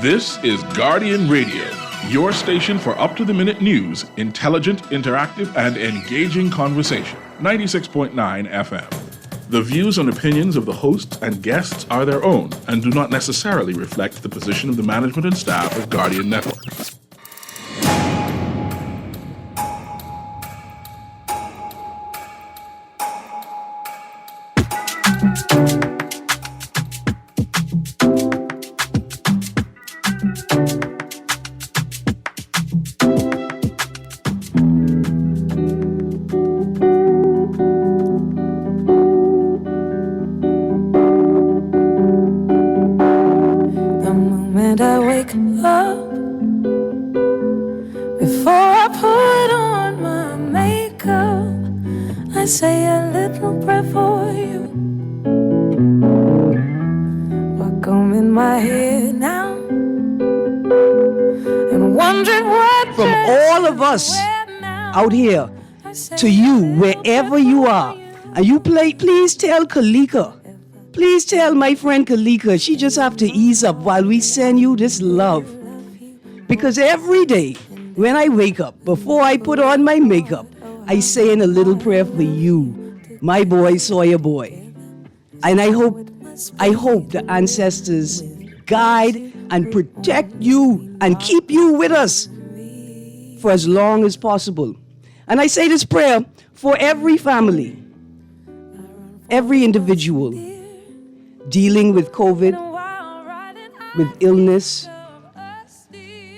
This is Guardian Radio, your station for up-to-the-minute news, intelligent, interactive, and engaging conversation. 96.9 FM. The views and opinions of the hosts and guests are their own and do not necessarily reflect the position of the management and staff of Guardian Network. Out here to you wherever you are, and you please tell Kalika, please tell my friend Kalika she just have to ease up while we send you this love, because every day when I wake up, before I put on my makeup, I say in a little prayer for you, my boy, Sawyer boy, and I hope the ancestors guide and protect you and keep you with us for as long as possible. And I say this prayer for every family, every individual dealing with COVID, with illness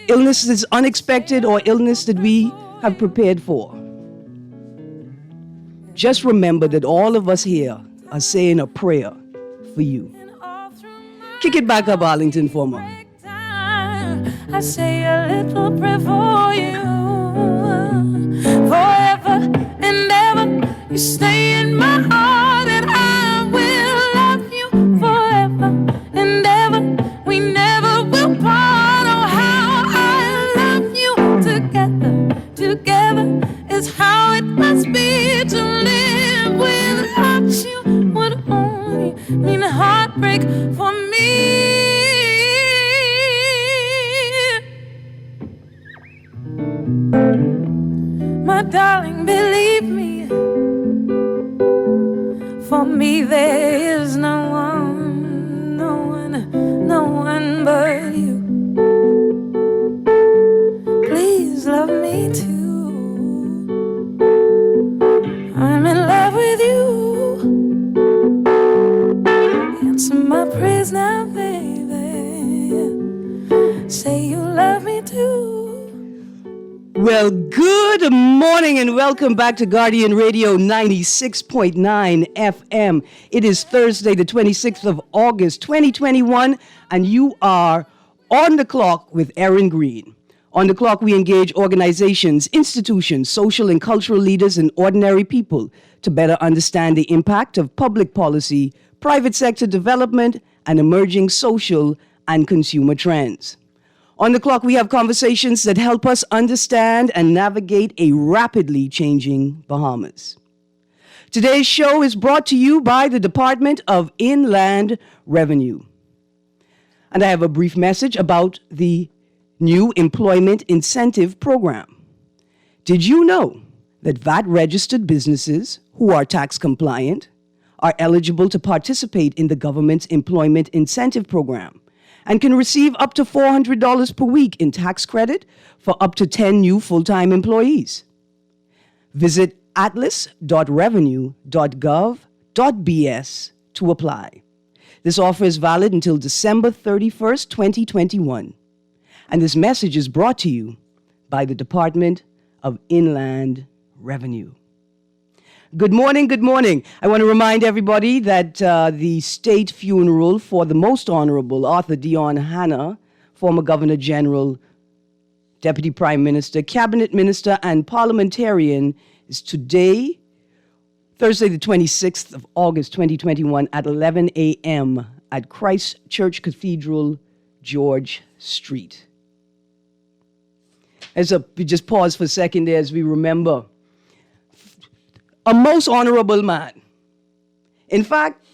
that's unexpected or illness that we have prepared for. Just remember that all of us here are saying a prayer for you. Kick it back up, Arlington, for me. I say a little prayer for you. Forever and ever, you stay in my heart, and I will love you forever and ever. We never will part. Oh, how I love you. Together is how it must be. To live without you would only mean heartbreak for me. My darling, believe me, for me there is no one but you. Please love me too. I'm in love with you. Answer my prayers now, baby. Say you love me too. Well, good morning and welcome back to Guardian Radio 96.9 FM. It is Thursday, the 26th of August, 2021, and you are on the clock with Erin Greene. On the clock, we engage organizations, institutions, social and cultural leaders, and ordinary people to better understand the impact of public policy, private sector development, and emerging social and consumer trends. On the clock, we have conversations that help us understand and navigate a rapidly changing Bahamas. Today's show is brought to you by the Department of Inland Revenue. And I have a brief message about the new Employment Incentive Program. Did you know that VAT-registered businesses who are tax compliant are eligible to participate in the government's Employment Incentive Program and can receive up to $400 per week in tax credit for up to 10 new full-time employees? Visit atlas.revenue.gov.bs to apply. This offer is valid until December 31st, 2021. And this message is brought to you by the Department of Inland Revenue. Good morning, good morning. I want to remind everybody that the state funeral for the Most Honorable Arthur Dion Hanna, former Governor General, Deputy Prime Minister, Cabinet Minister, and Parliamentarian, is today, Thursday, the 26th of August, 2021, at 11 a.m. at Christ Church Cathedral, George Street. We just pause for a second there as we remember a most honorable man. In fact,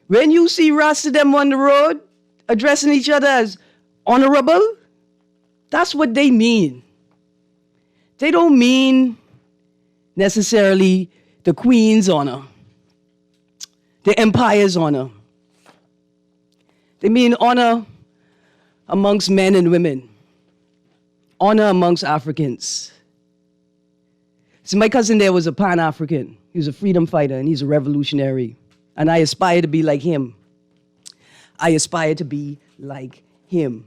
when you see Rasta them on the road addressing each other as honorable, that's what they mean. They don't mean necessarily the Queen's honor, the empire's honor. They mean honor amongst men and women, honor amongst Africans. So my cousin there was a Pan-African. He was a freedom fighter and he's a revolutionary. And I aspire to be like him. I aspire to be like him.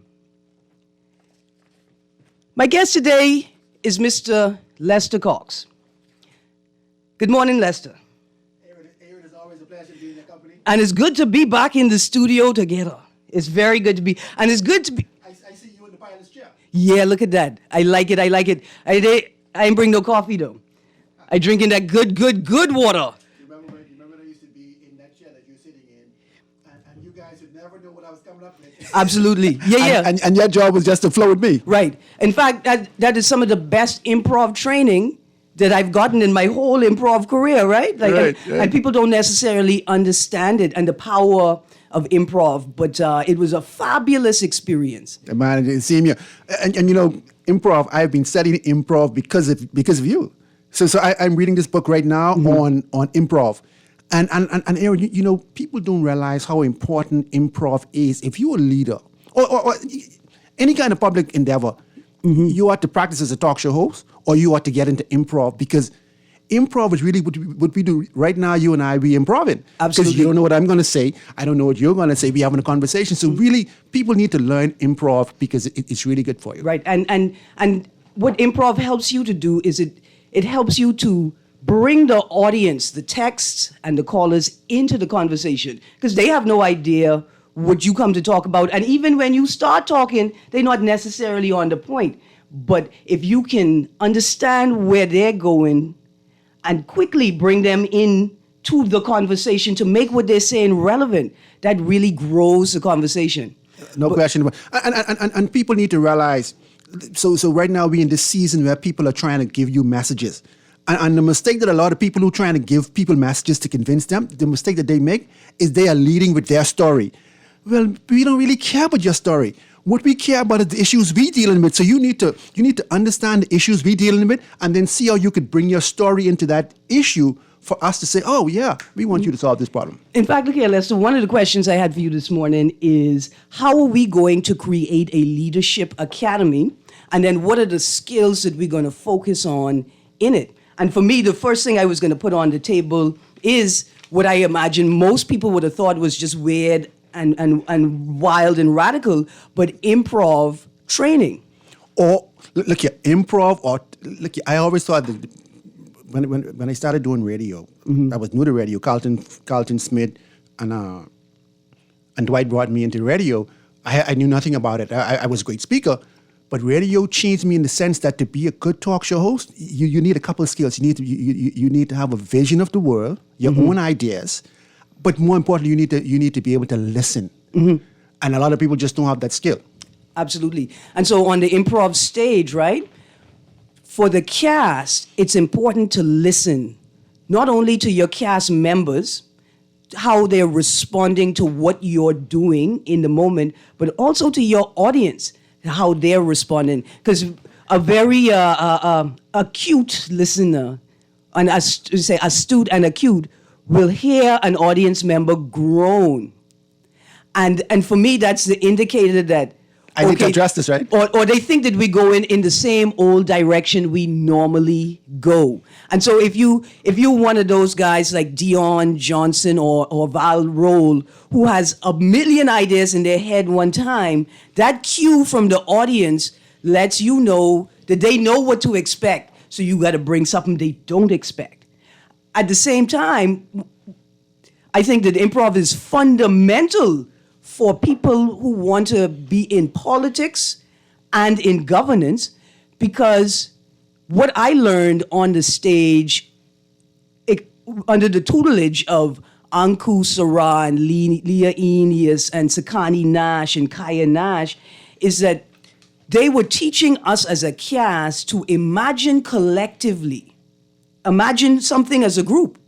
My guest today is Mr. Lester Cox. Good morning, Lester. Erin, it's always a pleasure to be in your company. And it's good to be back in the studio together. It's very good to be, and it's good to be. I see you in the pilot's chair. Yeah, look at that. I like it. I ain't bring no coffee though. I drinking that good water. Remember when I used to be in that chair that you're sitting in, and you guys would never know what I was coming up with. Absolutely. Yeah. And your job was just to flow with me. Right. In fact, that is some of the best improv training that I've gotten in my whole improv career, right? Right. And people don't necessarily understand it and the power of improv, but it was a fabulous experience. Man, it seemed you. And you know, improv, I've been studying improv because of you. So I'm reading this book right now on improv. And Erin, you know, people don't realize how important improv is. If you're a leader or any kind of public endeavor, you ought to practice as a talk show host or you ought to get into improv because improv is really what we do right now. You and I, we improving. Absolutely. Because you don't know what I'm going to say. I don't know what you're going to say. We're having a conversation. So really, people need to learn improv because it's really good for you. Right. And what improv helps you to do is it helps you to bring the audience, the texts and the callers into the conversation because they have no idea what you come to talk about. And even when you start talking, they're not necessarily on the point. But if you can understand where they're going and quickly bring them in to the conversation to make what they're saying relevant, that really grows the conversation. No question about it. And people need to realize, so right now we're in this season where people are trying to give you messages. And the mistake that a lot of people who are trying to give people messages to convince them, the mistake that they make is they are leading with their story. Well, we don't really care about your story. What we care about is the issues we're dealing with. So you need to understand the issues we're dealing with and then see how you could bring your story into that issue for us to say, oh, yeah, we want you to solve this problem. In fact, look here, Lester, one of the questions I had for you this morning is how are we going to create a leadership academy? And then what are the skills that we're going to focus on in it? And for me, the first thing I was going to put on the table is what I imagine most people would have thought was just weird and wild and radical, but improv training. Or, look here, improv, or, look here, I always thought that when I started doing radio, I was new to radio, Carlton Smith and Dwight brought me into radio. I knew nothing about it. I was a great speaker, but radio changed me in the sense that to be a good talk show host, you need a couple of skills. You need to have a vision of the world, your own ideas, but more importantly, you need to be able to listen. And a lot of people just don't have that skill. Absolutely. And so on the improv stage, right, for the cast, it's important to listen, not only to your cast members, how they're responding to what you're doing in the moment, but also to your audience, how they're responding. Because a very acute listener, and astute and acute, will hear an audience member groan. And for me, that's the indicator that I need to address this, right? Or they think that we're going in the same old direction we normally go. And so if you're one of those guys like Dion Johnson or Val Roll, who has a million ideas in their head one time, that cue from the audience lets you know that they know what to expect. So you got to bring something they don't expect. At the same time, I think that improv is fundamental for people who want to be in politics and in governance, because what I learned on the stage under the tutelage of Anku Saran, Leah Eneas, and Sakani Nash and Kaya Nash is that they were teaching us as a cast to imagine collectively, imagine something as a group,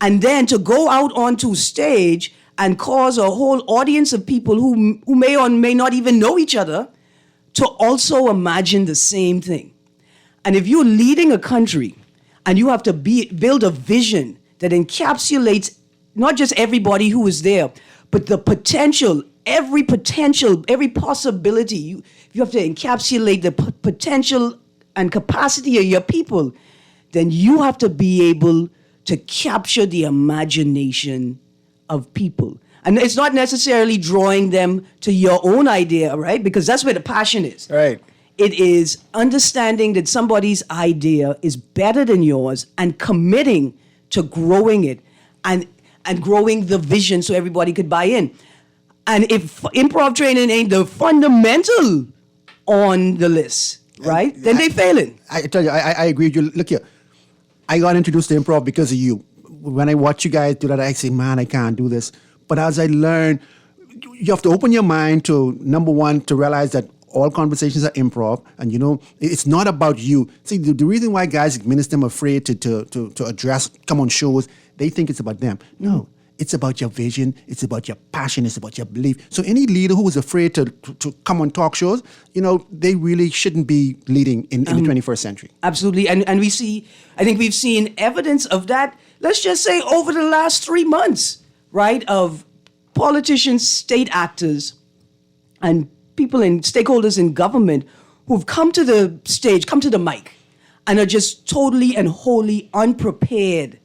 and then to go out onto stage and cause a whole audience of people who may or may not even know each other to also imagine the same thing. And if you're leading a country and you have to build a vision that encapsulates not just everybody who is there, but the potential, every possibility, you have to encapsulate the potential and capacity of your people, then you have to be able to capture the imagination of people. And it's not necessarily drawing them to your own idea, right? Because that's where the passion is. Right. It is understanding that somebody's idea is better than yours and committing to growing it and growing the vision so everybody could buy in. And if improv training ain't the fundamental on the list, right? Then they failing. I tell you, I agree with you. Look here, I got introduced to improv because of you. When I watch you guys do that, I say, man, I can't do this. But as I learn, you have to open your mind to, number one, to realize that all conversations are improv, and it's not about you. See, the reason why guys, minister, are afraid to come on shows, they think it's about them. No, it's about your vision, it's about your passion, it's about your belief. So any leader who is afraid to come on talk shows, they really shouldn't be leading in the 21st century. Absolutely, and I think we've seen evidence of that, let's just say over the last 3 months, right, of politicians, state actors, and people and stakeholders in government who've come to the stage, come to the mic, and are just totally and wholly unprepared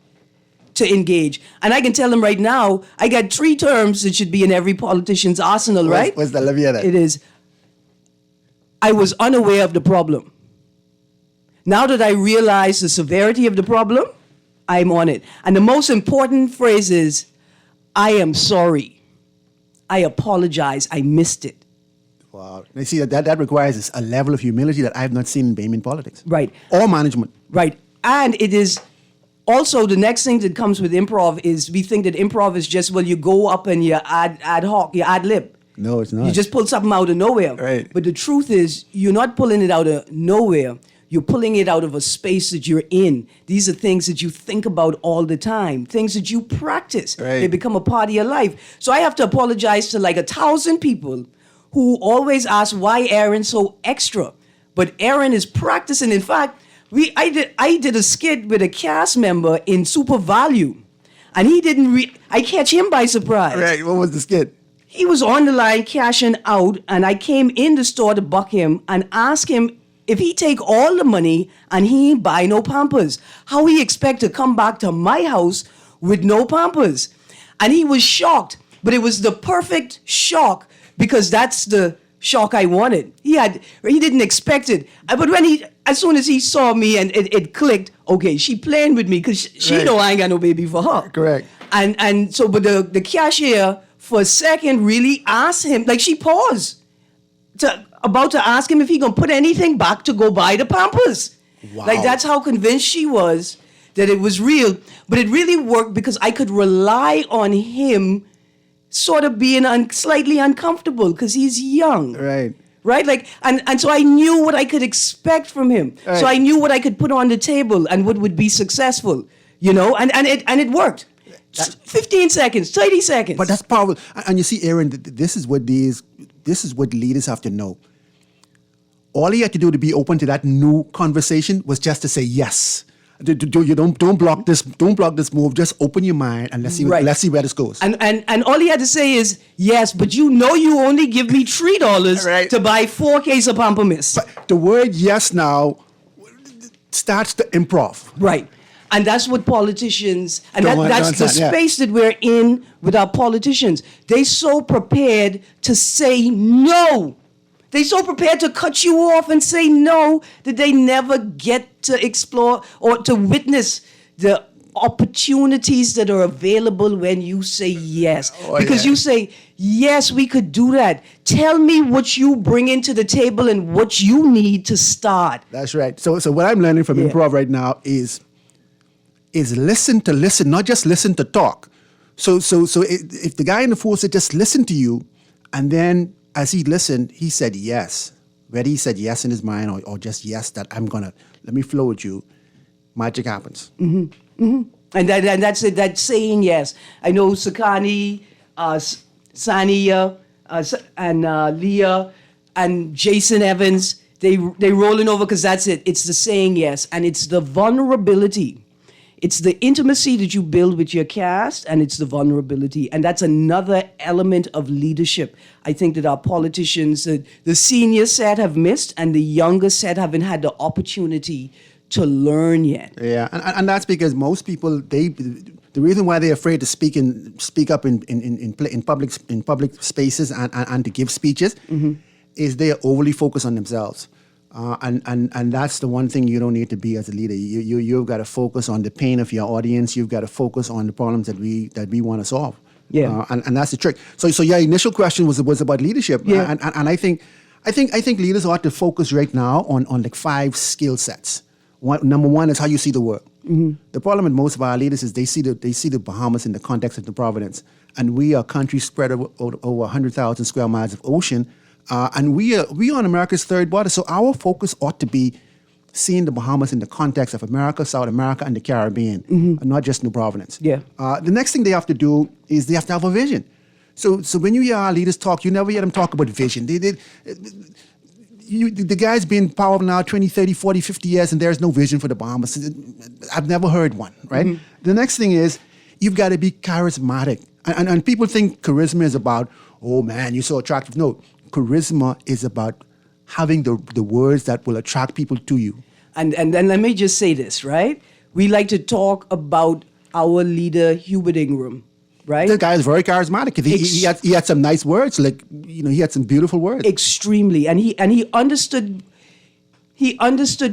to engage. And I can tell them right now, I got 3 terms that should be in every politician's arsenal, right? What's that? Let me hear that. It is, I was unaware of the problem. Now that I realize the severity of the problem, I'm on it. And the most important phrase is, I am sorry. I apologize. I missed it. Wow. You see, that requires a level of humility that I've not seen in Bahamian politics. Right. Or management. Right. And it is also the next thing that comes with improv is we think that improv is just, well, you go up and you ad hoc, you ad lib. No, it's not. You just pull something out of nowhere. Right. But the truth is, you're not pulling it out of nowhere. You're pulling it out of a space that you're in. These are things that you think about all the time, things that you practice. Right. They become a part of your life. So I have to apologize to like 1,000 people who always ask why Erin's so extra. But Erin is practicing. In fact, I did a skit with a cast member in Super Value, and he didn't. I catch him by surprise. Right. What was the skit? He was on the line cashing out, and I came in the store to buck him and ask him if he take all the money and he ain't buy no Pampers, how he expect to come back to my house with no Pampers? And he was shocked, but it was the perfect shock because that's the shock I wanted. He didn't expect it. But as soon as he saw me and it clicked, okay, she playing with me because she Right. know I ain't got no baby for her. Correct. And so, but the cashier for a second really asked him, like she paused, about to ask him if he gonna put anything back to go buy the Pampers. Wow. Like that's how convinced she was that it was real. But it really worked because I could rely on him sort of being slightly uncomfortable because he's young. Right. Right? Like, and so I knew what I could expect from him. Right. So I knew what I could put on the table and what would be successful, and it worked. 15 seconds, 30 seconds. But that's powerful. And you see, Erin, this is what leaders have to know. All he had to do to be open to that new conversation was just to say yes. Don't block this move. Just open your mind and let's see where this goes. And all he had to say is yes, but you only give me $3 Right. to buy 4 cases of Pampamist. But the word yes now starts to improv. Right. And that's what politicians, and Don't that's the understand, yeah. space that we're in with our politicians. They're so prepared to say no. They're so prepared to cut you off and say no that they never get to explore or to witness the opportunities that are available when you say yes. Because you say, yes, we could do that. Tell me what you bring into the table and what you need to start. That's right. So what I'm learning from improv right now is listen to listen, not just listen to talk. So if the guy in the force said just listen to you, and then as he listened, he said yes. Whether he said yes in his mind or just yes that let me flow with you, magic happens. Mm-hmm. Mm-hmm. And that's it. That's saying yes. I know Sakani Sania, and Leah, and Jason Evans. They rolling over because that's it. It's the saying yes, and it's the vulnerability. It's the intimacy that you build with your cast, and it's the vulnerability. And that's another element of leadership. I think that our politicians, the senior set have missed, and the younger set haven't had the opportunity to learn yet. Yeah, and that's because most people, the reason why they're afraid to speak up in public spaces and to give speeches is they are overly focused on themselves. And that's the one thing you don't need to be as a leader. You've got to focus on the pain of your audience. You've got to focus on the problems that we want to solve. Yeah, and that's the trick. So your initial question was about leadership. Yeah. And I think leaders ought to focus right now on like 5 skill sets. Number one is how you see the world. Mm-hmm. The problem with most of our leaders is they see the Bahamas in the context of the Providence, and we are a country spread over 100,000 square miles of ocean. And we are on America's third border, so our focus ought to be seeing the Bahamas in the context of America, South America, and the Caribbean, and not just New Providence. Yeah. The next thing they have to do is they have to have a vision. So when you hear our leaders talk, you never hear them talk about vision. The guy's been in power now 20, 30, 40, 50 years, and there's no vision for the Bahamas. I've never heard one, right? Mm-hmm. The next thing is you've got to be charismatic. And people think charisma is about, oh man, you're so attractive. No. Charisma is about having the words that will attract people to you. And then let me just say this, right? We like to talk about our leader, Hubert Ingram, right? The guy is very charismatic. He had some nice words, he had some beautiful words. Extremely. And he understood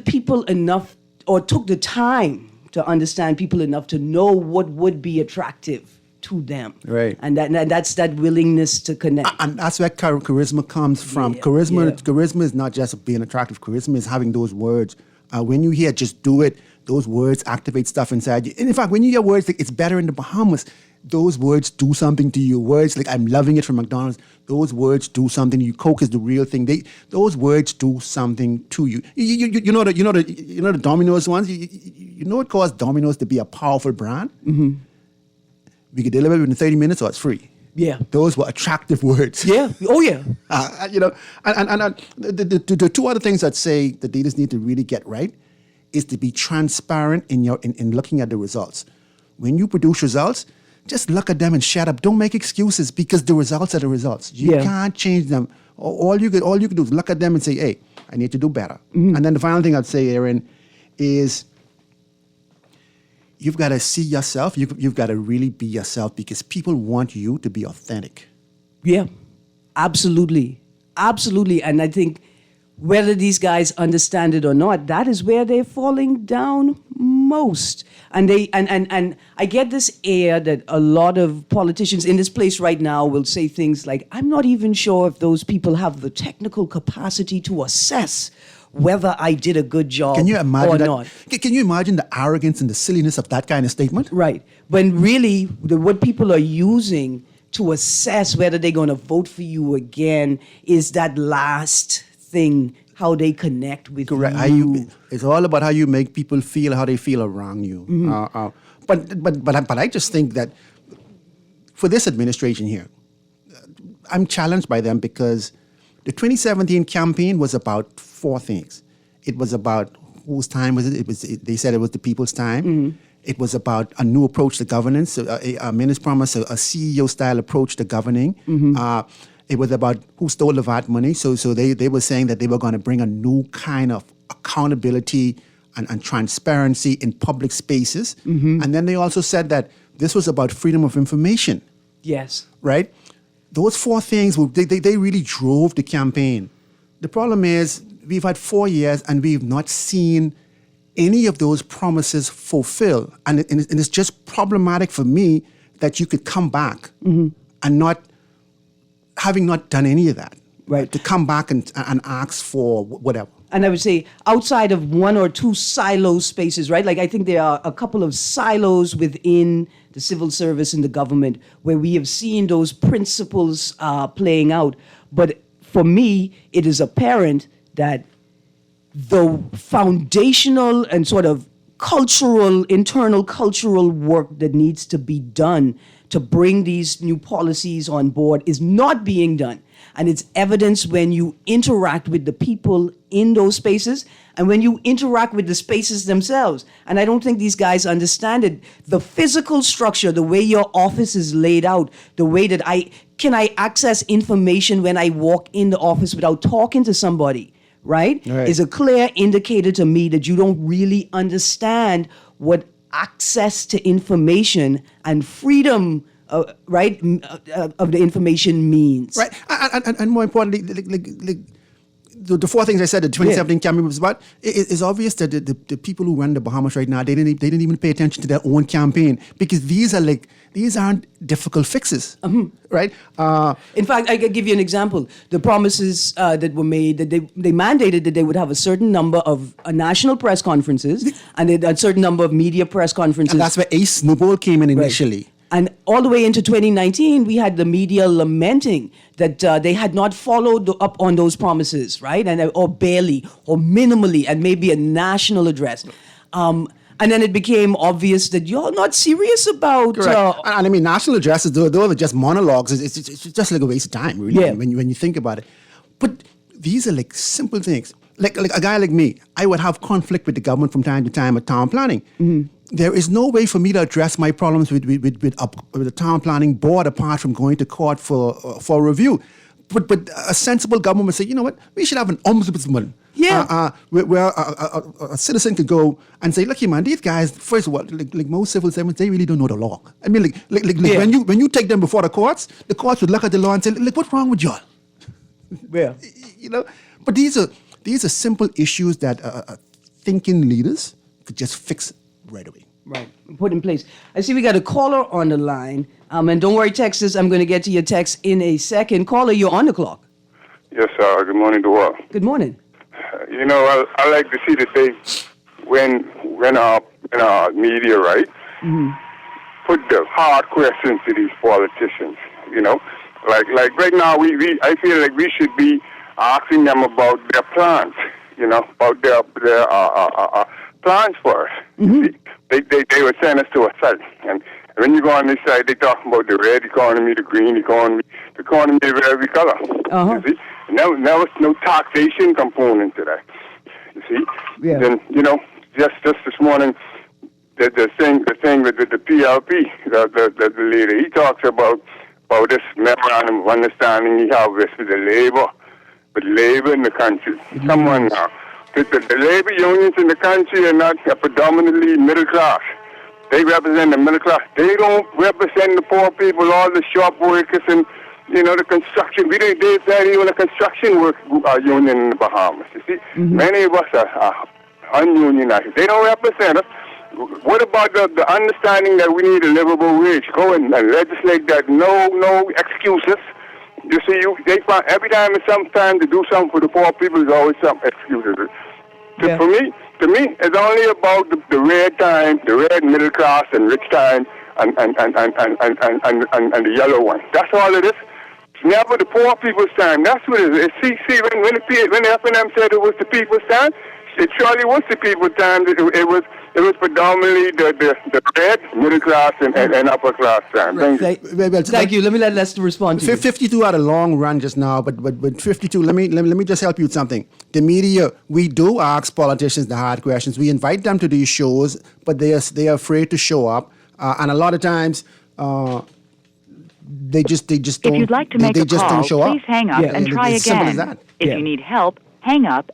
people enough, or took the time to understand people enough to know what would be attractive to them, right? And that's that willingness to connect, and that's where charisma comes from. Yeah, charisma is not just being attractive. Charisma is having those words. When you hear "just do it," those words activate stuff inside you. And in fact, when you hear words like "it's better in the Bahamas," those words do something to you. Words like "I'm loving it" from McDonald's, those words do something to you. Coke is the real thing. Those words do something to you. You know the Domino's ones. You know what caused Domino's to be a powerful brand? Mm-hmm. We could deliver it within 30 minutes, or it's free. Yeah, those were attractive words. Yeah. Oh yeah. And the 2 other things I'd say the leaders need to really get right is to be transparent in looking at the results. When you produce results, just look at them and shut up. Don't make excuses, because the results are the results. You can't change them. All you could do is look at them and say, "Hey, I need to do better." Mm-hmm. And then the final thing I'd say, Erin, is you've got to see yourself. You've got to really be yourself, because people want you to be authentic. Yeah, absolutely. Absolutely. And I think whether these guys understand it or not, that is where they're falling down most. And I get this air that a lot of politicians in this place right now will say things like, "I'm not even sure if those people have the technical capacity to assess whether I did a good job Can you imagine or that? not." Can you imagine the arrogance and the silliness of that kind of statement? Right. When really what people are using to assess whether they're going to vote for you again is that last thing, how they connect with Correct. you. It's all about how you make people feel, how they feel around you. Mm-hmm. But I just think that for this administration here, I'm challenged by them, because the 2017 campaign was about 4 things. It was about whose time was it? They said it was the people's time. Mm-hmm. It was about a new approach to governance. A minister promised a CEO-style approach to governing. Mm-hmm. It was about who stole the VAT money. So they were saying that they were going to bring a new kind of accountability and transparency in public spaces. Mm-hmm. And then they also said that this was about freedom of information. Yes. Right? Those 4 things, they really drove the campaign. The problem is we've had 4 years and we've not seen any of those promises fulfilled. And it's just problematic for me that you could come back and having not done any of that. Right. To come back and ask for whatever. And I would say outside of 1 or 2 silo spaces, right? Like I think there are a couple of silos within the civil service and the government where we have seen those principles playing out. But for me, it is apparent that the foundational and sort of internal cultural work that needs to be done to bring these new policies on board is not being done. And it's evidence when you interact with the people in those spaces and when you interact with the spaces themselves. And I don't think these guys understand it. The physical structure, the way your office is laid out, the way that I access information when I walk in the office without talking to somebody, right? Is a clear indicator to me that you don't really understand what access to information and freedom of the information means. Right, and more importantly, the four things I said, the 2017 campaign was about. It's obvious that the people who run the Bahamas right now, they didn't even pay attention to their own campaign, because these aren't difficult fixes, right? In fact, I could give you an example. The promises that were made, that they mandated that they would have a certain number of national press conferences and a certain number of media press conferences. And that's where Ace Snowball came in initially. Right. And all the way into 2019, we had the media lamenting that they had not followed up on those promises, right? Or barely, or minimally, and maybe a national address. And then it became obvious that you're not serious about... Correct. And I mean, national addresses, those are just monologues. It's just like a waste of time, really, when you think about it. But these are like simple things. Like a guy like me, I would have conflict with the government from time to time at town planning. There is no way for me to address my problems with the town planning board apart from going to court for review. But a sensible government would say, you know what, we should have an ombudsman. Where a citizen could go and say, look here, man, these guys, first of all, like most civil servants, they really don't know the law. I mean, when you take them before the courts would look at the law and say, look, what's wrong with y'all? You know, but these are simple issues that thinking leaders could just fix right away. Right, put in place. I see we got a caller on the line. And don't worry, Texas, I'm going to get to your text in a second. Caller, you're on the clock. Yes, sir. Good morning to all. Good morning. You know, I like to see the day when our media, right, put the hard questions to these politicians. You know, like right now, I feel like we should be asking them about their plans. You know, about their plans for us. They would send us to a site, and when you go on this side, they talk about the red economy, the green economy, the economy of every color. You see, now no taxation component to that. You see, then you know, just this morning, the thing with the PLP, the leader, he talks about this memorandum of understanding he has with the labor in the country. Come on now. The labor unions in the country are not predominantly middle class. They represent the middle class. They don't represent the poor people, all the shop workers and, you know, the construction. There's not even a construction union in the Bahamas. You see, many of us are ununionized. They don't represent us. What about the understanding that we need a livable wage? Go and legislate that. No excuses. You see, they find every time it's some time to do something for the poor people, there's always some excuses. To me, it's only about the red middle class and rich time, and the yellow one. That's all it is. It's never the poor people's time. That's what it is. See, when the FNM said it was the people's time, it surely was the people's time. It was predominantly the red, middle class, and upper class time. Thank you. Let me let Lester respond to you. 52 had a long run just now, but 52, let me just help you with something. The media, we do ask politicians the hard questions. We invite them to these shows, but they are afraid to show up. And a lot of times, they just don't. If you'd like to make a call, please hang up and try again. Simple as that. If you need help, hang up.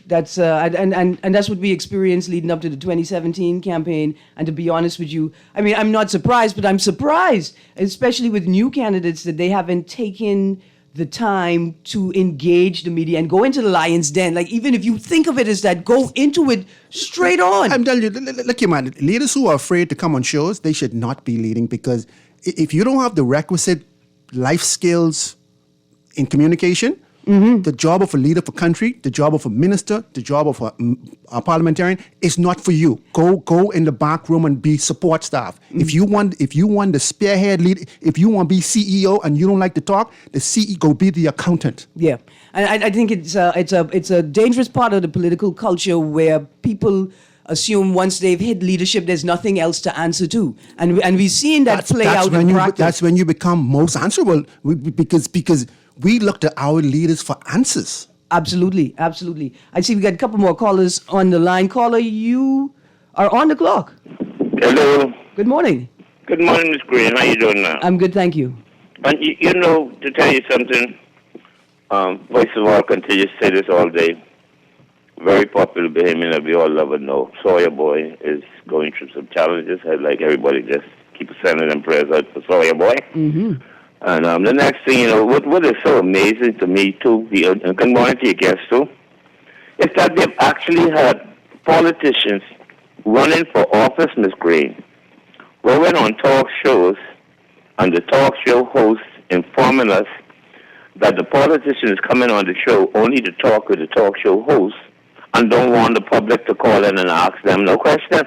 That's and that's what we experienced leading up to the 2017 campaign. And to be honest with you, I mean, I'm not surprised, but I'm surprised, especially with new candidates, that they haven't taken the time to engage the media and go into the lion's den. Like, even if you think of it as that, go into it straight on. I'm telling you, look, man, leaders who are afraid to come on shows, they should not be leading, because if you don't have the requisite life skills in communication, the job of a leader for country, the job of a minister, the job of a parliamentarian is not for you. Go in the back room and be support staff. If you want the spearhead lead, if you want to be CEO and you don't like to talk, the CEO, go be the accountant. Yeah, and I think it's a dangerous part of the political culture where people assume once they've hit leadership, there's nothing else to answer to. And we've seen that play out in practice. That's when you become most answerable, because we look to our leaders for answers. Absolutely, absolutely. I see we got a couple more callers on the line. Caller, you are on the clock. Hello. Good morning. Good morning, Miss Greene. How you doing now? I'm good, thank you. And you know, to tell you something, first of all, continue to say this all day. Very popular Bahamian that we all love and know. Sawyer Boy is going through some challenges. I'd like everybody just keep sending them prayers out for Sawyer Boy. Mm-hmm. And the next thing, you know, what is so amazing to me, too, and good morning to your guests, too, is that they've actually had politicians running for office, Miss Greene, going on talk shows, and the talk show hosts informing us that the politician is coming on the show only to talk with the talk show host and don't want the public to call in and ask them no question.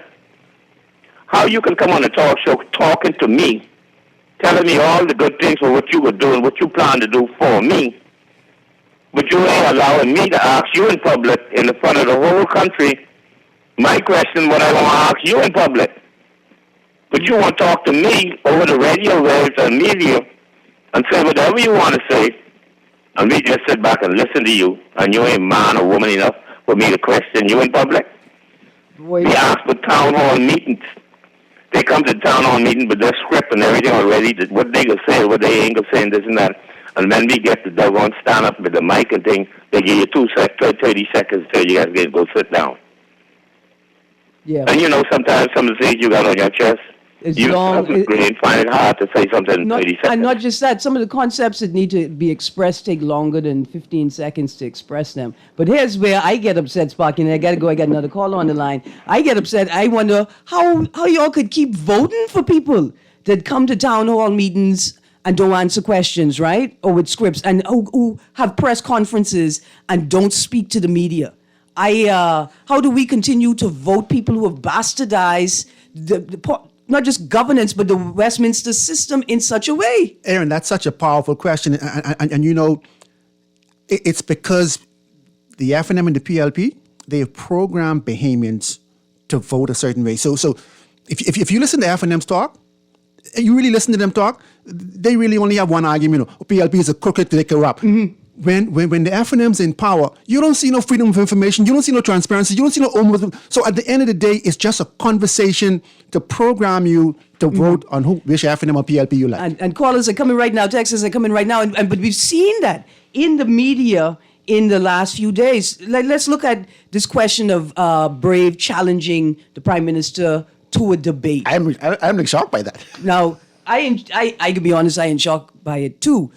How you can come on a talk show talking to me, telling me all the good things for what you were doing, what you plan to do for me, but you ain't allowing me to ask you in public in the front of the whole country my question, what I want to ask you in public. But you want to talk to me over the radio waves and media and say whatever you want to say, and we just sit back and listen to you, and you ain't man or woman enough for me to question you in public. We ask for town hall meetings. They come to town hall meeting with their script and everything already, what they gonna say, what they ain't gonna say, and this and that. And then we get the doggone stand up with the mic and thing. They give you 30 seconds till you guys go sit down. Yeah. And you know, sometimes some of the things you got on your chest, you find it hard to say something in 30 seconds. And not just that, some of the concepts that need to be expressed take longer than 15 seconds to express them. But here's where I get upset, Sparky, and I got to go. I got another caller on the line. I get upset. I wonder how y'all could keep voting for people that come to town hall meetings and don't answer questions, right? Or with scripts, and who have press conferences and don't speak to the media. How do we continue to vote people who have bastardized not just governance, but the Westminster system in such a way? Erin, that's such a powerful question. And you know, it's because the FNM and the PLP, they have programmed Bahamians to vote a certain way. So if you listen to FNM's talk, you really listen to them talk, they really only have one argument. PLP is a crooked, they corrupt. Mm-hmm. When the FNM's in power, you don't see no freedom of information, you don't see no transparency, you don't see no open. So at the end of the day, it's just a conversation to program you to vote on which FNM or PLP you like. And callers are coming right now, texts are coming right now, but we've seen that in the media in the last few days. Let's look at this question of Brave challenging the Prime Minister to a debate. I'm shocked by that. Now, I can be honest, I am shocked by it too.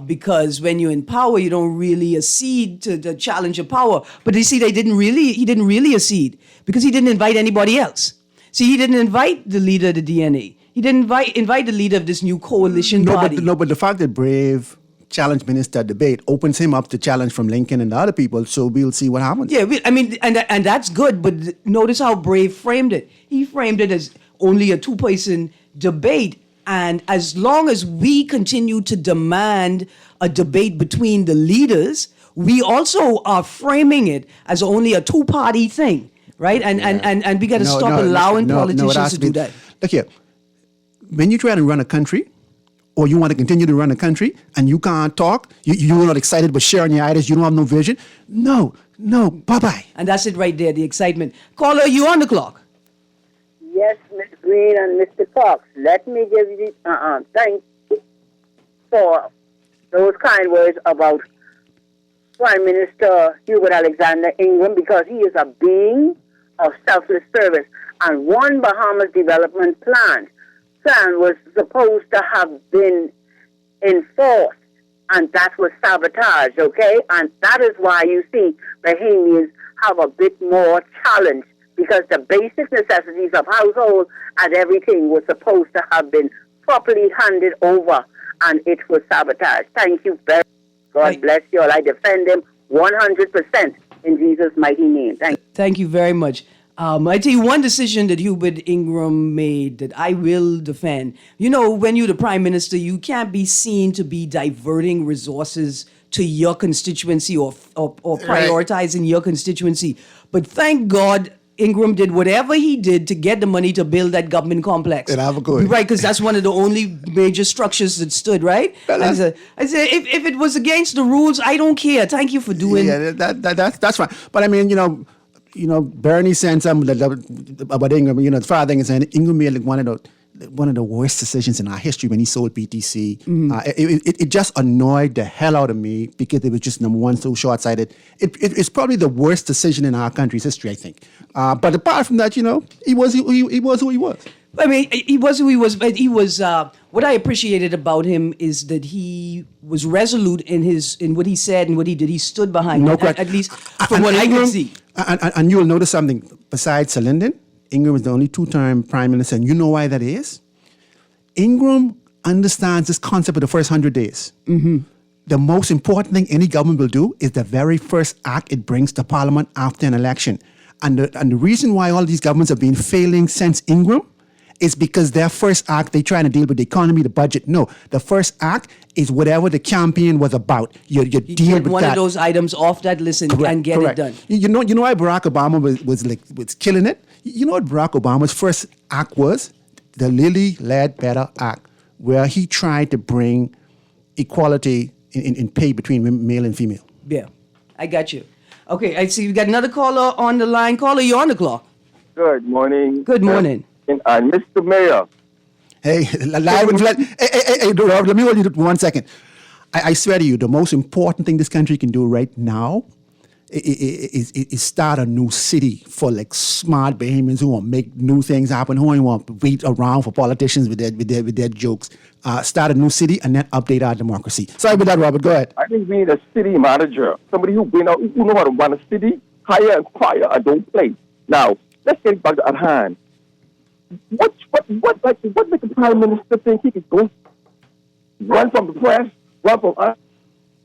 Because when you're in power, you don't really accede to the challenge of power. But you see, he didn't really accede because he didn't invite anybody else. See, he didn't invite the leader of the DNA. He didn't invite the leader of this new coalition party. But the fact that Brave challenged Minister debate opens him up to challenge from Lincoln and the other people, so we'll see what happens. Yeah, and that's good, but notice how Brave framed it. He framed it as only a two-person debate. And as long as we continue to demand a debate between the leaders, we also are framing it as only a two-party thing, right? And we got to stop allowing politicians to do that. Look here, when you try to run a country, or you want to continue to run a country, and you can't talk, you're not excited but sharing your ideas, you don't have no vision, no, bye-bye. And that's it right there, the excitement. Caller, you on the clock. Yes, Ms. Greene and Mr. Fox, let me give you thanks for those kind words about Prime Minister Hubert Alexander Ingram, because he is a being of selfless service. And one Bahamas development plan was supposed to have been enforced, and that was sabotaged, okay? And that is why you see Bahamians have a bit more challenge, because the basic necessities of household and everything was supposed to have been properly handed over, and it was sabotaged. Thank you very much. God bless you all. I defend him 100% in Jesus' mighty name. Thank you very much. I tell you one decision that Hubert Ingram made that I will defend. You know, when you're the Prime Minister, you can't be seen to be diverting resources to your constituency or prioritizing your constituency. But thank God, Ingram did whatever he did to get the money to build that government complex. And have a good. Right, because that's one of the only major structures that stood, right? I said, if it was against the rules, I don't care. Thank you for doing. Yeah, that's fine. But I mean, Bernie said something about Ingram. The father thing is saying Ingram made like one of the worst decisions in our history when he sold BTC. It just annoyed the hell out of me because it was just, number one, so short-sighted. It's probably the worst decision in our country's history, I think. But apart from that, he was who he was. I mean, he was who he was, but he was. What I appreciated about him is that he was resolute in what he said and what he did. He stood behind it, at least from what I could see. And you'll notice something. Besides Lyndon, Ingram is the only two-term prime minister, and you know why that is? Ingram understands this concept of the first 100 days. Mm-hmm. The most important thing any government will do is the very first act it brings to Parliament after an election. And the reason why all these governments have been failing since Ingram is because their first act, they're trying to deal with the economy, the budget. No, the first act is whatever the campaign was about. You deal with one that. of those items off that list and get it done. You know why Barack Obama was killing it? You know what Barack Obama's first act was? The Lilly Ledbetter Act, where he tried to bring equality in pay between male and female. Yeah, I got you. Okay, I see we got another caller on the line. Caller, you're on the clock. Good morning. Good morning. And Mr. Mayor. Hey, live and flat. Hey, Rob, let me hold you 1 second. I swear to you, the most important thing this country can do right now is start a new city for like smart Bahamians who want to make new things happen, who don't want to wait around for politicians with their jokes. Start a new city and then update our democracy. Sorry about that, Robert. Go ahead. I think we need a city manager, somebody who know how to run a city, hire and fire a don't play. Now, let's get back at hand. What makes the prime minister think he could go run from the press, run from us,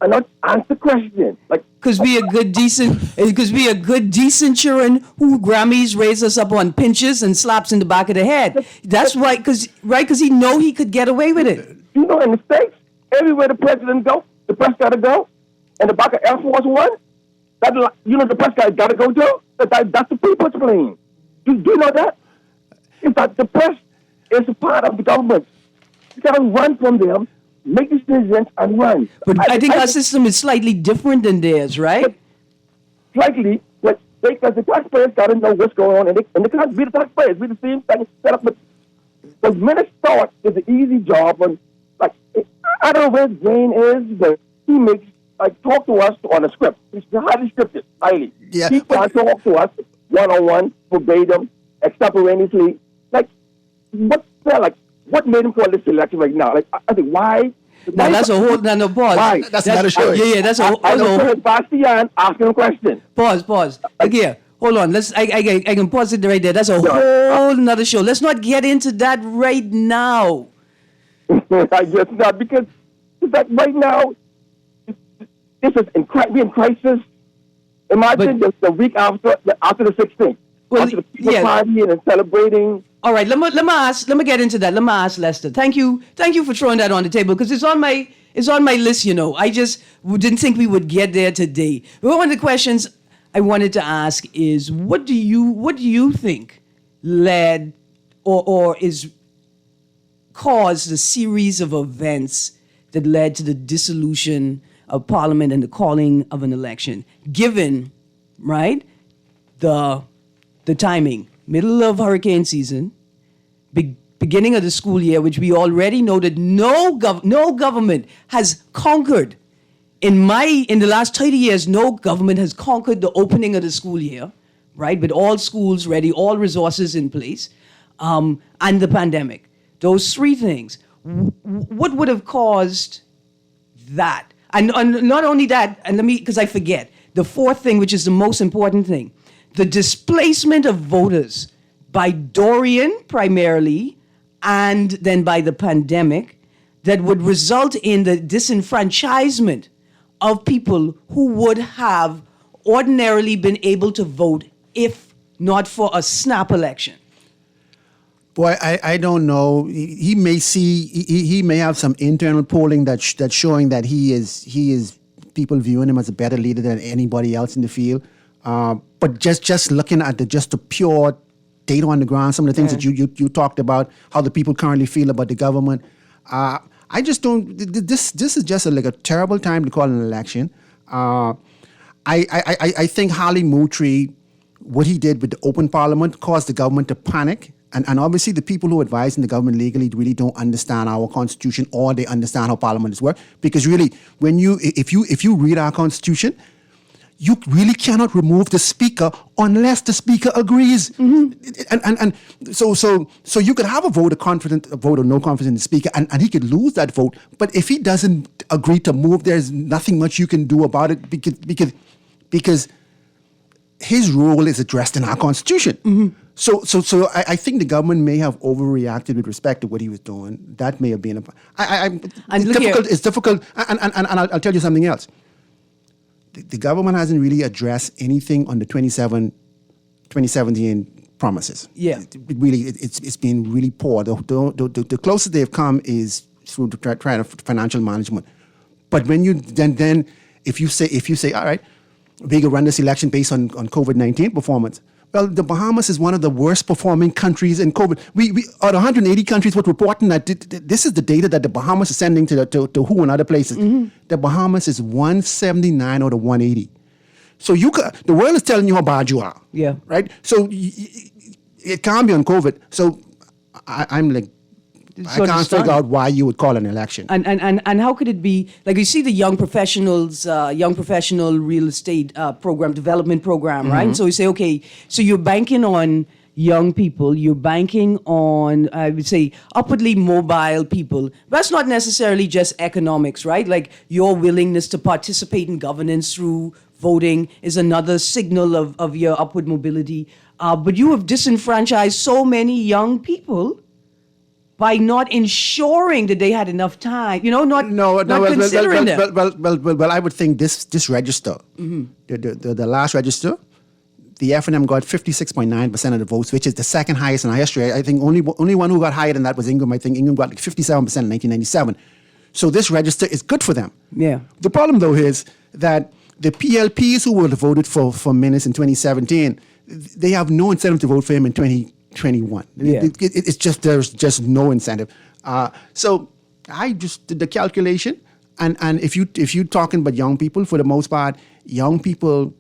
and not answer questions? Because we a good decent children who Grammys raise us up on pinches and slaps in the back of the head. That's why, because he know he could get away with it. In the States, everywhere the president go, the press got to go, and the back of Air Force One, the press guy got to go too. That's the people's plane. Do you know that? In fact, the press is a part of the government. You got to run from them, make decisions, and run. But I think our system is slightly different than theirs, right? Slightly, but because the taxpayers got to know what's going on, and they can't be the taxpayers. We're the same thing set up. But the minute thought is an easy job, and I don't know where Greene is, but he makes talk to us on a script. It's highly scripted, highly. Yeah, he can't talk to us one-on-one, verbatim, extemporaneously. What made him call this election right now? I think why? Now that's a whole. No, pause. Why? That's another show. Yeah, that's a whole. I heard Bastian asking a question. Pause. Again, hold on. I can pause it right there. That's a whole another show. Let's not get into that right now. I guess not, because right now this is we're in crisis. Imagine the week after the 16th. Well, after the people partying and celebrating. All right, let me get into that. Let me ask Lester. Thank you for throwing that on the table, because it's on my list. I just didn't think we would get there today. But one of the questions I wanted to ask is, what do you think led or is caused the series of events that led to the dissolution of Parliament and the calling of an election, given the timing? Middle of hurricane season, beginning of the school year, which we already know that no government has conquered. In the last 30 years, no government has conquered the opening of the school year, right? With all schools ready, all resources in place, and the pandemic. Those three things. What would have caused that? And not only that, and because I forget, the fourth thing, which is the most important thing, the displacement of voters by Dorian primarily, and then by the pandemic, that would result in the disenfranchisement of people who would have ordinarily been able to vote if not for a snap election. Boy, I don't know. He may have some internal polling that's showing that he is people viewing him as a better leader than anybody else in the field. But just looking at the pure data on the ground, some of the things that you talked about, how the people currently feel about the government, I just don't. This is just like a terrible time to call an election. I think Harley Moultrie, what he did with the open parliament, caused the government to panic. And obviously the people who advise in the government legally really don't understand our constitution, or they understand how parliaments work. Because really, if you read our constitution, you really cannot remove the speaker unless the speaker agrees. Mm-hmm. And so you could have a vote of no confidence in the speaker, and he could lose that vote. But if he doesn't agree to move, there's nothing much you can do about it because his role is addressed in our constitution. Mm-hmm. So I think the government may have overreacted with respect to what he was doing. That may have been it's difficult. And I'll tell you something else. The government hasn't really addressed anything on the 2017 promises. Yeah, it's been really poor. The closest they've come is through trying to financial management. But when you then if you say all right, we can run this election based on COVID-19 performance. Well, the Bahamas is one of the worst performing countries in COVID. We out of 180 countries, we're reporting that this is the data that the Bahamas is sending to WHO and other places. Mm-hmm. The Bahamas is 179 out of 180. So the world is telling you how bad you are. Yeah. Right? So it can't be on COVID. So I'm like, I can't figure out why you would call an election. And how could it be, like you see the young professional real estate development program, right? Mm-hmm. So you say, okay, so you're banking on young people, you're banking on, I would say, upwardly mobile people. That's not necessarily just economics, right? Like your willingness to participate in governance through voting is another signal of your upward mobility. But you have disenfranchised so many young people by not ensuring that they had enough time, not considering them. Well, I would think this register, mm-hmm. the last register, the F&M got 56.9% of the votes, which is the second highest in our history. I think only one who got higher than that was Ingram. I think Ingram got like 57% in 1997. So this register is good for them. Yeah. The problem, though, is that the PLPs who would have voted for Minnis in 2017, they have no incentive to vote for him in 2021. Yeah. It's just, there's just no incentive. So I just did the calculation, and if you're talking about young people, for the most part, young people,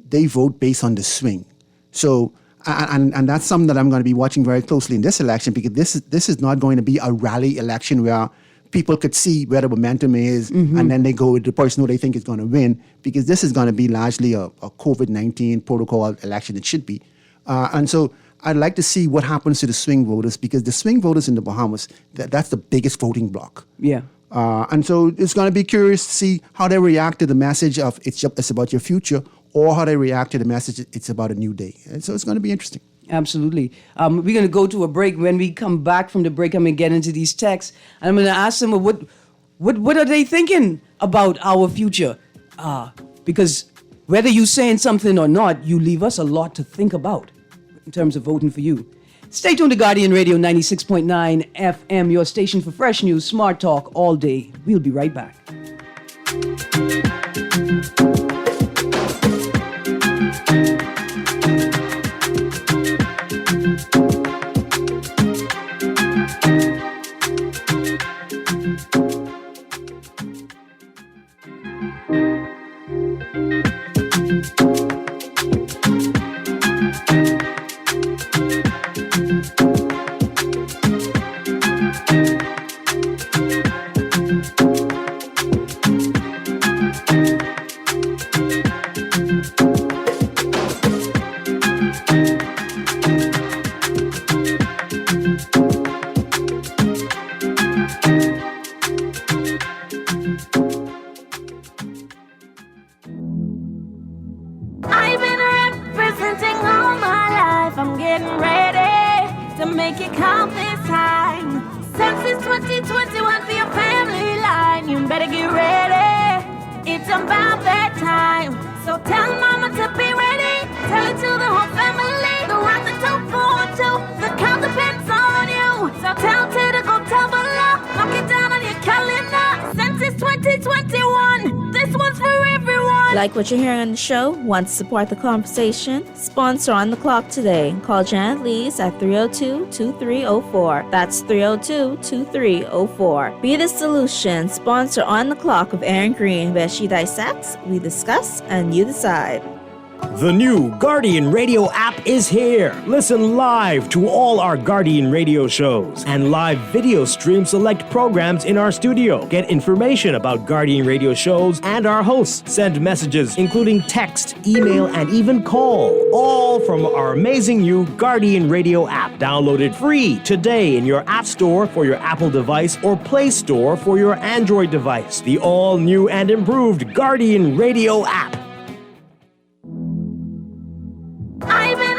they vote based on the swing. So and that's something that I'm going to be watching very closely in this election, because this is not going to be a rally election where people could see where the momentum is, mm-hmm. and then they go with the person who they think is going to win, because this is going to be largely a COVID-19 protocol election. It should be. And so I'd like to see what happens to the swing voters, because the swing voters in the Bahamas, that's the biggest voting bloc. Yeah. And so it's going to be curious to see how they react to the message of it's about your future, or how they react to the message it's about a new day. And so it's going to be interesting. Absolutely. We're going to go to a break. When we come back from the break, I'm going to get into these texts, and I'm going to ask them what are they thinking about our future? Because whether you're saying something or not, you leave us a lot to think about in terms of voting for you. Stay tuned to Guardian Radio 96.9 FM, your station for fresh news, smart talk all day. We'll be right back. Like what you're hearing on the show? Want to support the conversation? Sponsor On the Clock today. Call Janet Lees at 302-2304. That's 302-2304. Be the solution. Sponsor On the Clock with Erin Greene, where she dissects, we discuss, and you decide. The new Guardian Radio app is here. Listen live to all our Guardian Radio shows and live video stream select programs in our studio. Get information about Guardian Radio shows and our hosts. Send messages, including text, email, and even call. All from our amazing new Guardian Radio app. Download it free today in your App Store for your Apple device or Play Store for your Android device. The all-new and improved Guardian Radio app. I've been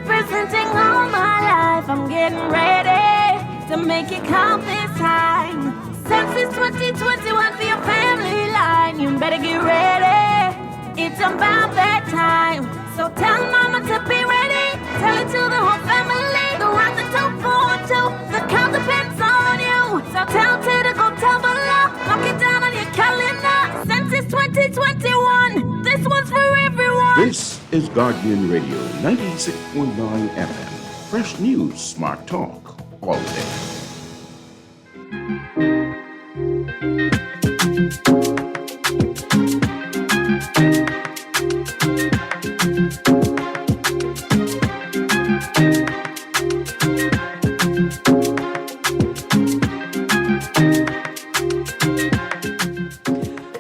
representing all my life. I'm getting ready to make it count this time. Since it's 2021 for your family line, you better get ready. It's about that time. So tell mama to be ready. Tell it to the whole family. Go round the 242. The count depends on you. So tell Ted to go tell below. Mark it down on your calendar. Since it's 2021, this one's for everyone. This is Guardian Radio 96.9 FM. Fresh news, smart talk, all day.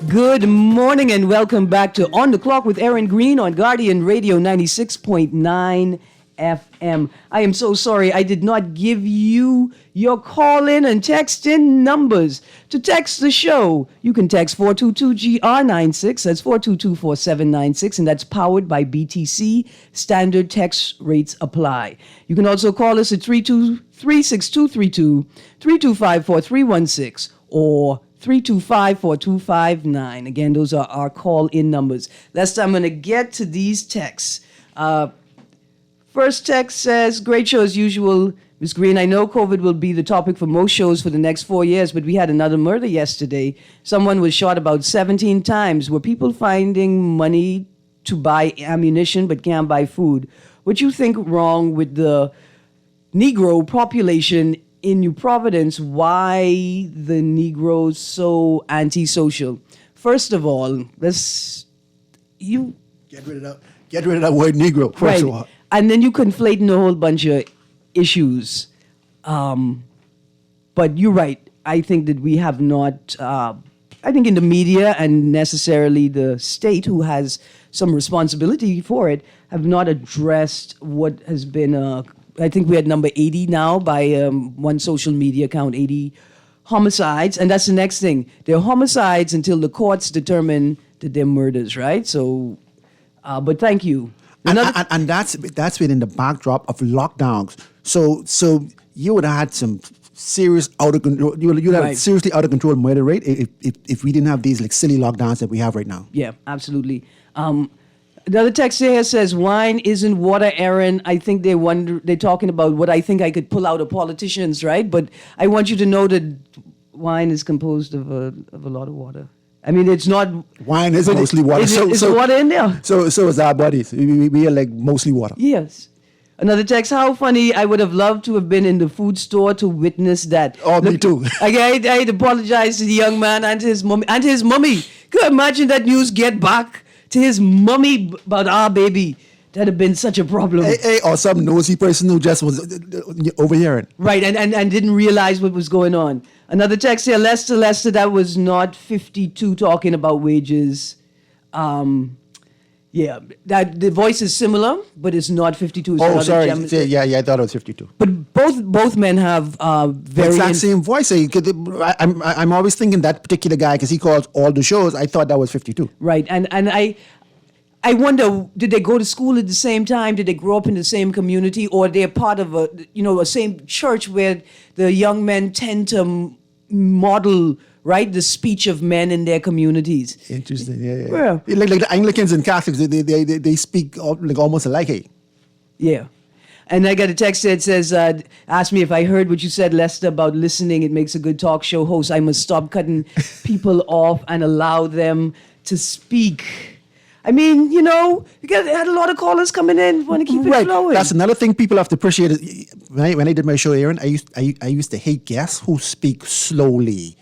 Good morning and welcome back to On the Clock with Erin Greene on Guardian Radio 96.9 FM. I am so sorry I did not give you your call-in and text-in numbers. To text the show, you can text 422-GR96, that's 422-4796, and that's powered by BTC. Standard text rates apply. You can also call us at 36232, 325-4316, or 325-4259. Again, those are our call-in numbers. Last time I'm going to get to these texts. First text says, great show as usual. Ms. Greene, I know COVID will be the topic for most shows for the next 4 years, but we had another murder yesterday. Someone was shot about 17 times. Were people finding money to buy ammunition but can't buy food? What you think wrong with the Negro population in New Providence? Why the Negroes so antisocial? First of all, let's get rid of that word Negro. First of all, and then you conflating a whole bunch of issues. But you're right. I think that we have not. I think in the media and necessarily the state, who has some responsibility for it, have not addressed what has been I think we had number 80 now by one social media account, 80 homicides. And that's the next thing. They're homicides until the courts determine that they're murders, right? So, but thank you. And that's within the backdrop of lockdowns. So you would have had some serious out of control. You'd have seriously out of control murder rate if we didn't have these like silly lockdowns that we have right now. Yeah, absolutely. The other text here says, wine isn't water, Erin. I think they're talking about what I think I could pull out of politicians, right? But I want you to know that wine is composed of a lot of water. I mean, it's not... Wine is mostly water. Is water in there? So is our bodies. We are like mostly water. Yes. Another text, how funny. I would have loved to have been in the food store to witness that. Oh, me too. I'd apologize to the young man and to his mommy. Could you imagine that news get back to his mummy about our baby? That'd have been such a problem. Or some nosy person who just was overhearing. Right, and didn't realize what was going on. Another text here, Lester, that was not 52 talking about wages. Yeah, that the voice is similar, but it's not 52. It's sorry. Yeah, I thought it was 52. But both men have very exact same voice. I'm always thinking that particular guy, because he calls all the shows. I thought that was 52. Right, and I wonder, did they go to school at the same time? Did they grow up in the same community, or they're part of a same church where the young men tend to model, right, the speech of men in their communities? Interesting. Yeah. Like the Anglicans and Catholics, they speak like almost alike. Eh? Yeah. And I got a text that says, ask me if I heard what you said, Lester, about listening. It makes a good talk show host. I must stop cutting people off and allow them to speak. I mean, you had a lot of callers coming in. Want to keep it flowing. That's another thing people have to appreciate. When I did my show, Erin, I used to hate guests who speak slowly.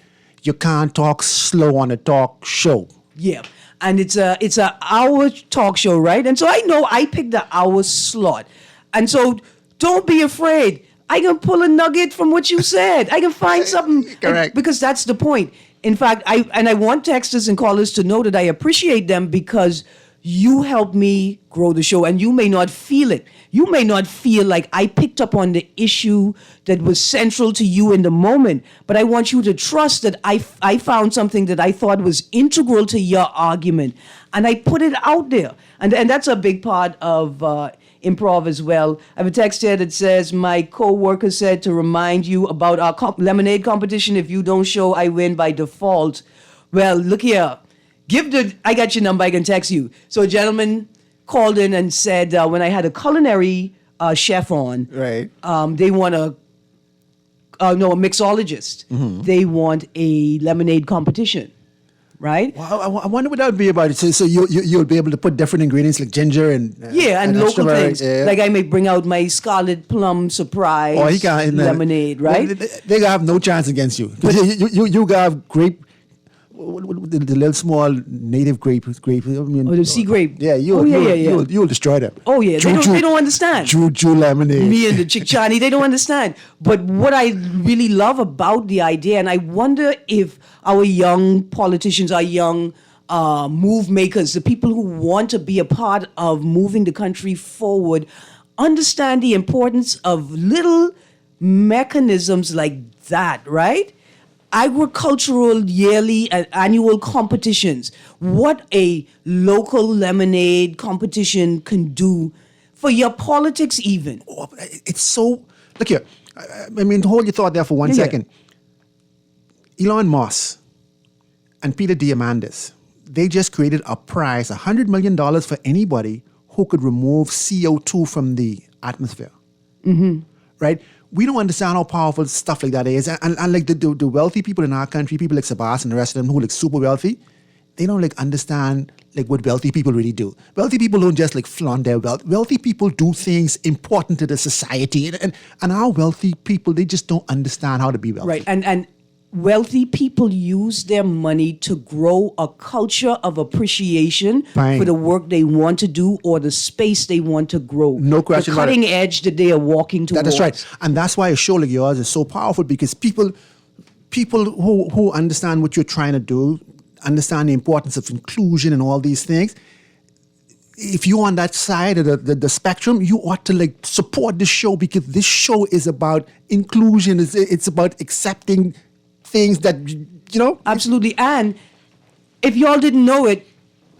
You can't talk slow on a talk show. Yeah. And it's a hour talk show, right? And so I know I picked the hour slot. And so don't be afraid. I can pull a nugget from what you said. I can find something. Correct. Because that's the point. In fact, I want texters and callers to know that I appreciate them because you helped me grow the show, and you may not feel it. You may not feel like I picked up on the issue that was central to you in the moment, but I want you to trust that I found something that I thought was integral to your argument, and I put it out there. And that's a big part of improv as well. I have a text here that says, my co-worker said to remind you about our lemonade competition. If you don't show, I win by default. Well, look here. I got your number, I can text you. So a gentleman called in and said, when I had a culinary chef on, right? They want a mixologist. Mm-hmm. They want a lemonade competition, right? Well, I wonder what that would be about. So you'll be able to put different ingredients like ginger and and local things. Yeah. Like I may bring out my scarlet plum surprise lemonade, right? They have no chance against you. You got grape. The little small native grape. I mean, the sea grape. Yeah, you'll destroy them. Oh yeah, they don't understand. Juju lemonade. Me and the Chickchani, they don't understand. But what I really love about the idea, and I wonder if our young politicians, our young move makers, the people who want to be a part of moving the country forward, understand the importance of little mechanisms like that, right? Agricultural yearly and annual competitions. What a local lemonade competition can do for your politics even. Oh, it's so... Look here. I mean, hold your thought there for one second. Elon Musk and Peter Diamandis, they just created a prize, $100 million for anybody who could remove CO2 from the atmosphere. Mm-hmm. Right? We don't understand how powerful stuff like that is. And like the wealthy people in our country, people like Sabas and the rest of them who are like super wealthy, they don't like understand like what wealthy people really do. Wealthy people don't just like flaunt their wealth. Wealthy people do things important to the society. And our wealthy people, they just don't understand how to be wealthy. Right. And wealthy people use their money to grow a culture of appreciation for the work they want to do or the space they want to grow. No question about it. The cutting edge that they are walking towards. That's right. And that's why a show like yours is so powerful, because people who understand what you're trying to do, understand the importance of inclusion and all these things, if you're on that side of the spectrum, you ought to like support this show, because this show is about inclusion. It's about accepting things that, Absolutely. And if y'all didn't know it,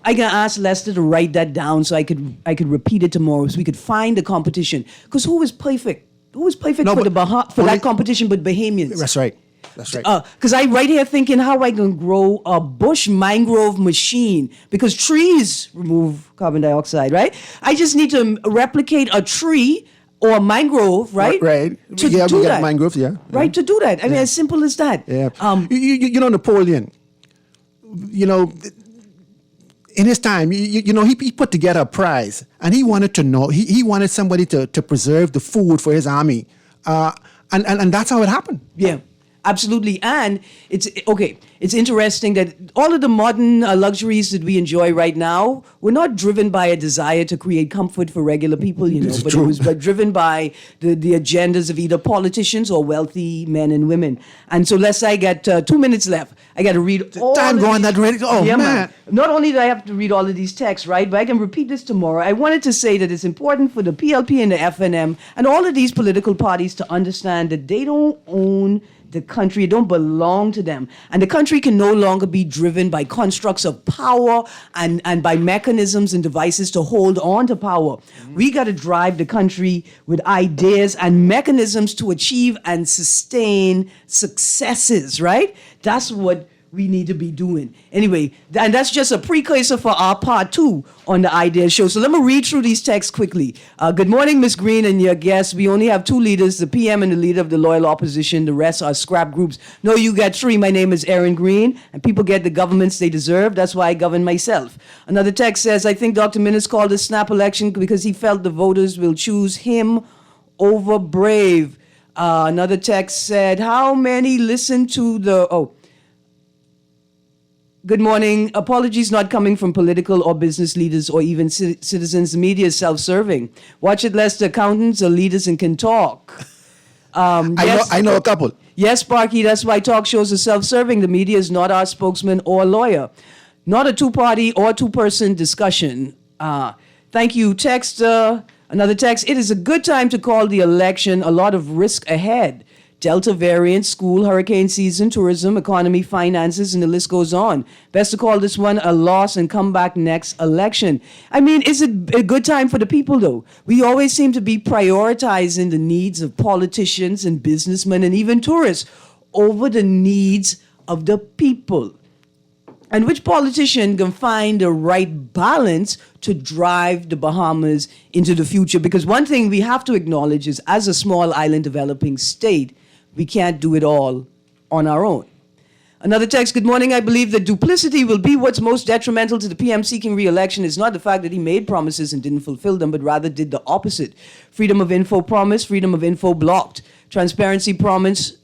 I can ask Lester to write that down so I could repeat it tomorrow so we could find the competition. Because who is perfect? Who is perfect for that competition but Bahamians? That's right. That's right. Because I right here thinking how I can grow a bush mangrove machine, because trees remove carbon dioxide, right? I just need to replicate a tree or a mangrove, right? Right. To do that. Mangroves, yeah. Right, to do that. I mean, as simple as that. Yeah. Napoleon, in his time, he put together a prize, and he wanted to know, he wanted somebody to preserve the food for his army. And that's how it happened. Yeah. Absolutely. And it's interesting that all of the modern luxuries that we enjoy right now were not driven by a desire to create comfort for regular people, but it was driven by the agendas of either politicians or wealthy men and women. And so I got 2 minutes left. I got to read all time going that ready. Oh, yeah, man. Not only do I have to read all of these texts, right, but I can repeat this tomorrow. I wanted to say that it's important for the PLP and the FNM and all of these political parties to understand that they don't own the country. It don't belong to them. And the country can no longer be driven by constructs of power and by mechanisms and devices to hold on to power. Mm-hmm. We got to drive the country with ideas and mechanisms to achieve and sustain successes, right? That's what we need to be doing. Anyway, and that's just a precursor for our part 2 on the Idea Show. So let me read through these texts quickly. Good morning, Ms. Greene and your guests. We only have 2 leaders, the PM and the leader of the loyal opposition. The rest are scrap groups. No, you get 3. My name is Erin Greene, and people get the governments they deserve. That's why I govern myself. Another text says, I think Dr. Minnis called a snap election because he felt the voters will choose him over Brave. Another text said, how many listen to the... Good morning. Apologies not coming from political or business leaders or even citizens. The media is self-serving. Watch it, lest the accountants or leaders and can talk. Yes, I know a couple. Yes, Sparky, that's why talk shows are self-serving. The media is not our spokesman or lawyer. Not a 2-party or 2-person discussion. Thank you, text. Another text. It is a good time to call the election. A lot of risk ahead. Delta variant, school, hurricane season, tourism, economy, finances, and the list goes on. Best to call this one a loss and come back next election. I mean, is it a good time for the people, though? We always seem to be prioritizing the needs of politicians and businessmen and even tourists over the needs of the people. And which politician can find the right balance to drive the Bahamas into the future? Because one thing we have to acknowledge is, as a small island developing state, we can't do it all on our own. Another text, good morning. I believe that duplicity will be what's most detrimental to the PM seeking re-election. Is not the fact that he made promises and didn't fulfill them, but rather did the opposite. Freedom of info promise, freedom of info blocked. Transparency promise,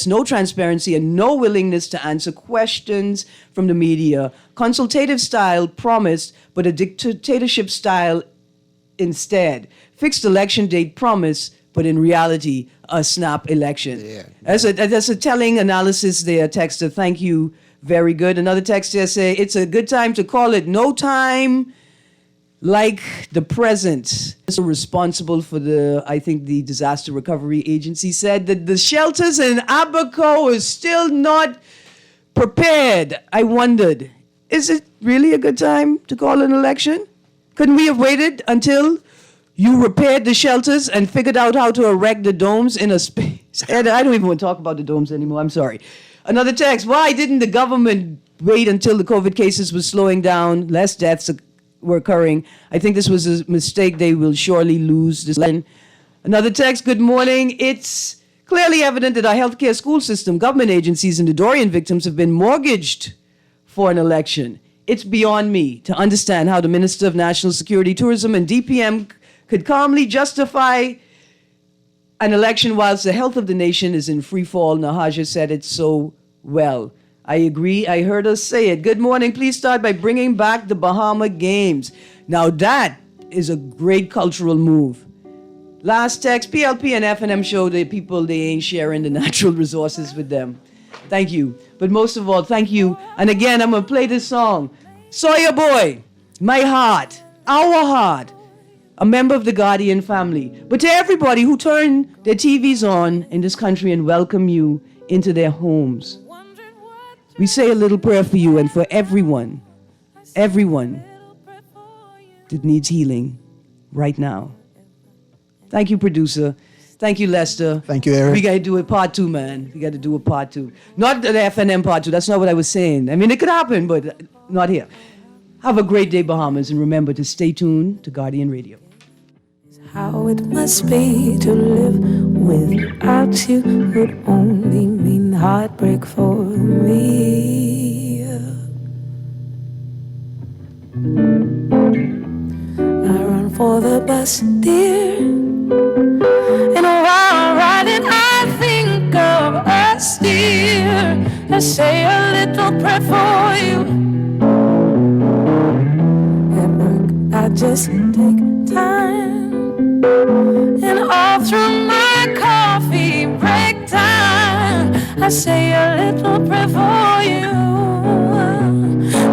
no transparency and no willingness to answer questions from the media. Consultative style promised, but a dictatorship style instead. Fixed election date promise, but in reality, a snap election. Yeah. That's a telling analysis there, texter. Thank you. Very good. Another texter say, it's a good time to call it no time like the present. So responsible for the Disaster Recovery Agency said that the shelters in Abaco is still not prepared. I wondered, is it really a good time to call an election? Couldn't we have waited until you repaired the shelters and figured out how to erect the domes in a space? I don't even want to talk about the domes anymore. I'm sorry. Another text. Why didn't the government wait until the COVID cases were slowing down, less deaths were occurring? I think this was a mistake. They will surely lose this. Another text. Good morning. It's clearly evident that our healthcare, school system, government agencies, and the Dorian victims have been mortgaged for an election. It's beyond me to understand how the Minister of National Security, Tourism, and DPM could calmly justify an election whilst the health of the nation is in free fall. Nahaja said it so well. I agree. I heard her say it. Good morning. Please start by bringing back the Bahama Games. Now that is a great cultural move. Last text, PLP and F&M show the people they ain't sharing the natural resources with them. Thank you. But most of all, thank you. And again, I'm going to play this song. Sawyer Boy, my heart, our heart. A member of the Guardian family. But to everybody who turn their TVs on in this country and welcome you into their homes, we say a little prayer for you and for everyone that needs healing right now. Thank you, producer. Thank you, Lester. Thank you, Erin. We got to do a part 2, man. We got to do a part 2. Not the FNM part 2. That's not what I was saying. I mean, it could happen, but not here. Have a great day, Bahamas, and remember to stay tuned to Guardian Radio. How it must be to live without you would only mean heartbreak for me. I run for the bus, dear, and while riding I think of us, dear. I say a little prayer for you. At work I just take time, and all through my coffee break time, I say a little prayer for you.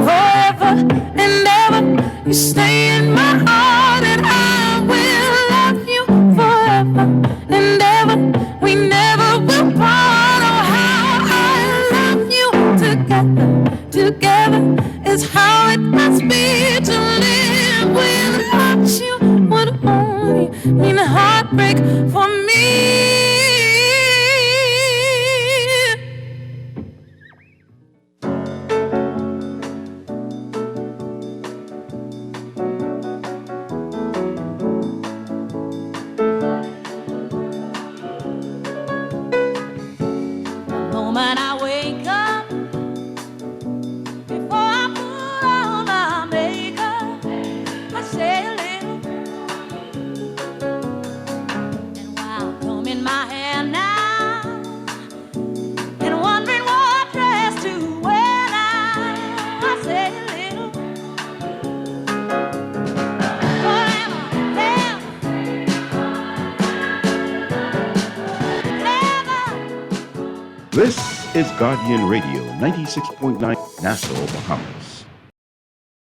Forever and ever, you stay in my heart, and I will love you forever and ever. We never will part. Oh, how I love you. Together is how it must be to live without you. Would only mean heartbreak for me. This is Guardian Radio 96.9 Nassau, Bahamas.